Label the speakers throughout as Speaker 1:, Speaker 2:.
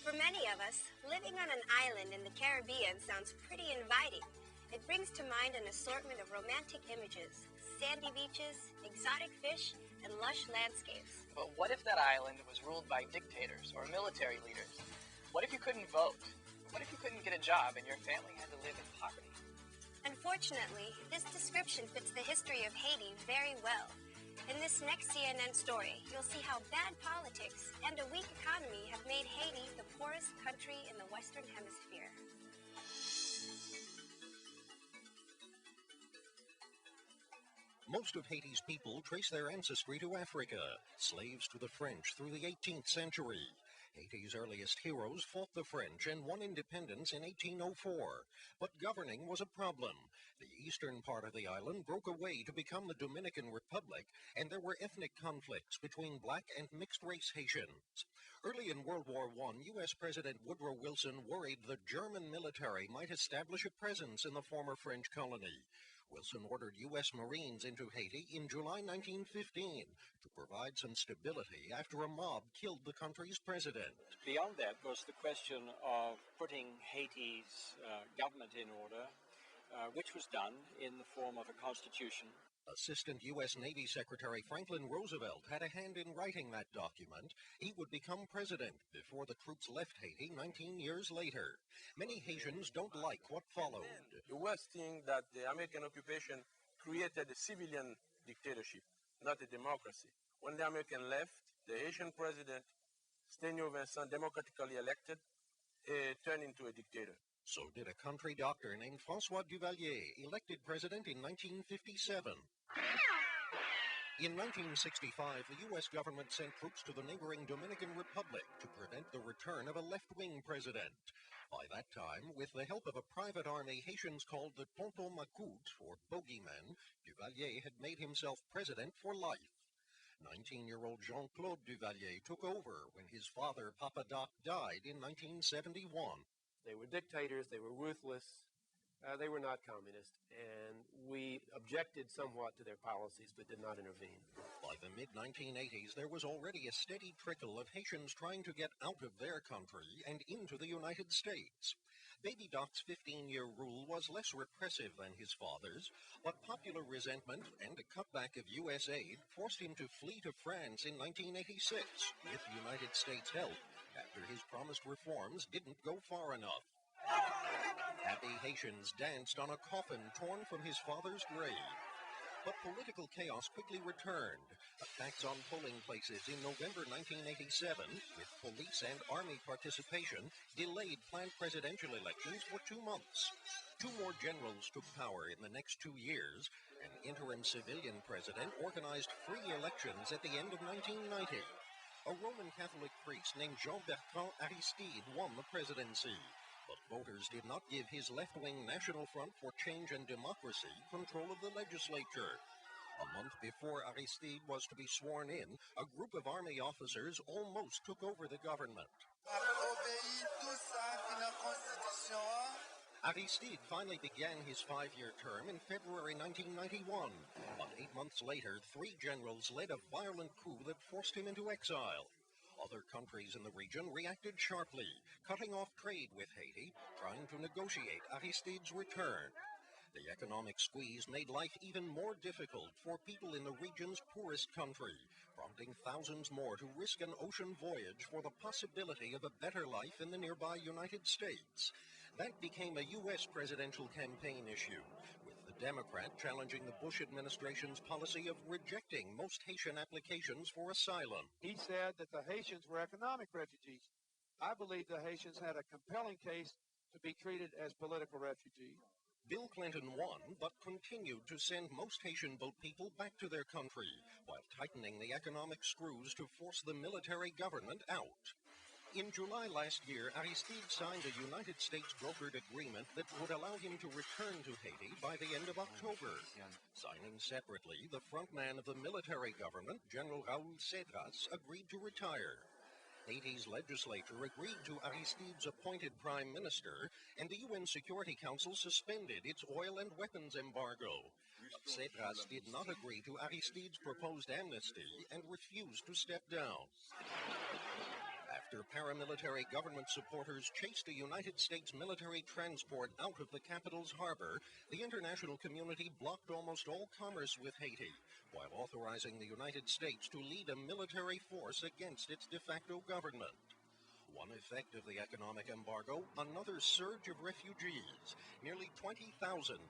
Speaker 1: For many of us, living on an island in the Caribbean sounds pretty inviting. It brings to mind an assortment of romantic images, sandy beaches, exotic fish, and lush landscapes.
Speaker 2: But what if that island was ruled by dictators or military leaders? What if you couldn't vote? What if you couldn't get a job and your family had to live in poverty?
Speaker 1: Unfortunately, this description fits the history of Haiti very well. In this next CNN story, you'll see how bad politics and a weak economy have made Haiti the poorest country in the Western Hemisphere.
Speaker 3: Most of Haiti's people trace their ancestry to Africa, slaves to the French through the 18th century. Haiti's earliest heroes fought the French and won independence in 1804. But governing was a problem. The eastern part of the island broke away to become the Dominican Republic, and there were ethnic conflicts between black and mixed-race Haitians. Early in World War I, U.S. President Woodrow Wilson worried the German military might establish a presence in the former French colony. Wilson ordered U.S. Marines into Haiti in July 1915 to provide some stability after a mob killed the country's president.
Speaker 4: Beyond that was the question of putting Haiti's government in order, which was done in the form of a constitution.
Speaker 3: Assistant U.S. Navy Secretary Franklin Roosevelt had a hand in writing that document. He would become president before the troops left Haiti 19 years later. Many Haitians don't like what followed.
Speaker 5: The worst thing that the American occupation created a civilian dictatorship, not a democracy. When the American left, the Haitian president, Stenio Vincent, democratically elected, turned into a dictator.
Speaker 3: So did a country doctor named François Duvalier, elected president in 1957. In 1965, the U.S. government sent troops to the neighboring Dominican Republic to prevent the return of a left-wing president. By that time, with the help of a private army Haitians called the Tonton Macoute, or bogeymen, Duvalier had made himself president for life. 19-year-old Jean-Claude Duvalier took over when his father, Papa Doc, died in 1971.
Speaker 6: They were dictators, they were ruthless, they were not communist, and we objected somewhat to their policies but did not intervene.
Speaker 3: By the mid-1980s, there was already a steady trickle of Haitians trying to get out of their country and into the United States. Baby Doc's 15-year rule was less repressive than his father's, but popular resentment and a cutback of U.S. aid forced him to flee to France in 1986 with United States help, after his promised reforms didn't go far enough. Happy Haitians danced on a coffin torn from his father's grave. But political chaos quickly returned. Attacks on polling places in November 1987, with police and army participation, delayed planned presidential elections for 2 months. 2 more generals took power in the next 2 years. An interim civilian president organized free elections at the end of 1990. A Roman Catholic priest named Jean-Bertrand Aristide won the presidency, but voters did not give his left-wing National Front for Change and Democracy control of the legislature. A month before Aristide was to be sworn in, a group of army officers almost took over the government. Aristide finally began his 5-year term in February 1991, but 8 months later, 3 generals led a violent coup that forced him into exile. Other countries in the region reacted sharply, cutting off trade with Haiti, trying to negotiate Aristide's return. The economic squeeze made life even more difficult for people in the region's poorest country, prompting thousands more to risk an ocean voyage for the possibility of a better life in the nearby United States. That became a U.S. presidential campaign issue, with the Democrat challenging the Bush administration's policy of rejecting most Haitian applications for asylum.
Speaker 7: He said that the Haitians were economic refugees. I believe the Haitians had a compelling case to be treated as political refugees.
Speaker 3: Bill Clinton won, but continued to send most Haitian boat people back to their country, while tightening the economic screws to force the military government out. In July last year, Aristide signed a United States brokered agreement that would allow him to return to Haiti by the end of October. Signing separately, the frontman of the military government, General Raoul Cedras, agreed to retire. Haiti's legislature agreed to Aristide's appointed prime minister, and the UN Security Council suspended its oil and weapons embargo. But Cedras did not agree to Aristide's proposed amnesty and refused to step down. after paramilitary government supporters chased a United States military transport out of the capital's harbor, the international community blocked almost all commerce with Haiti, while authorizing the United States to lead a military force against its de facto government. One effect of the economic embargo, another surge of refugees, nearly 20,000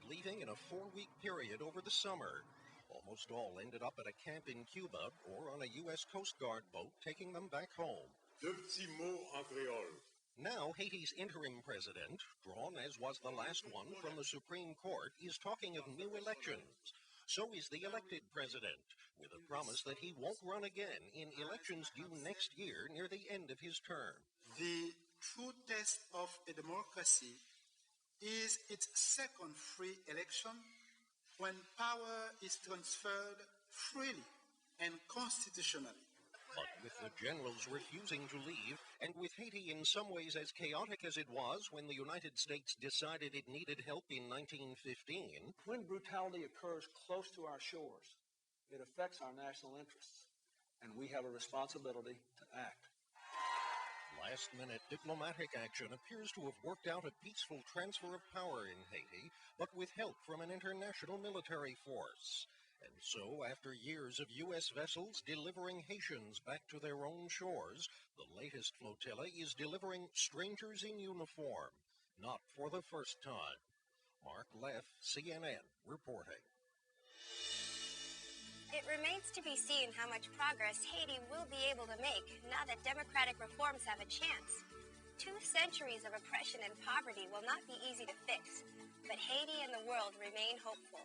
Speaker 3: leaving in a 4-week period over the summer. Almost all ended up at a camp in Cuba or on a U.S. Coast Guard boat taking them back home.
Speaker 8: Deux petits mots en créole.
Speaker 3: Now, Haiti's interim president, drawn as was the last one from the Supreme Court, is talking of new elections. So is the elected president, with a promise that he won't run again in elections due next year near the end of his term.
Speaker 9: The true test of a democracy is its second free election when power is transferred freely and constitutionally.
Speaker 3: But with the generals refusing to leave, and with Haiti in some ways as chaotic as it was when the United States decided it needed help in 1915,
Speaker 10: when brutality occurs close to our shores, it affects our national interests, and we have a responsibility to act.
Speaker 3: Last-minute diplomatic action appears to have worked out a peaceful transfer of power in Haiti, but with help from an international military force. And so, after years of U.S. vessels delivering Haitians back to their own shores, the latest flotilla is delivering strangers in uniform, not for the first time. Mark Leff, CNN, reporting.
Speaker 1: It remains to be seen how much progress Haiti will be able to make now that democratic reforms have a chance. 2 centuries of oppression and poverty will not be easy to fix, but Haiti and the world remain hopeful.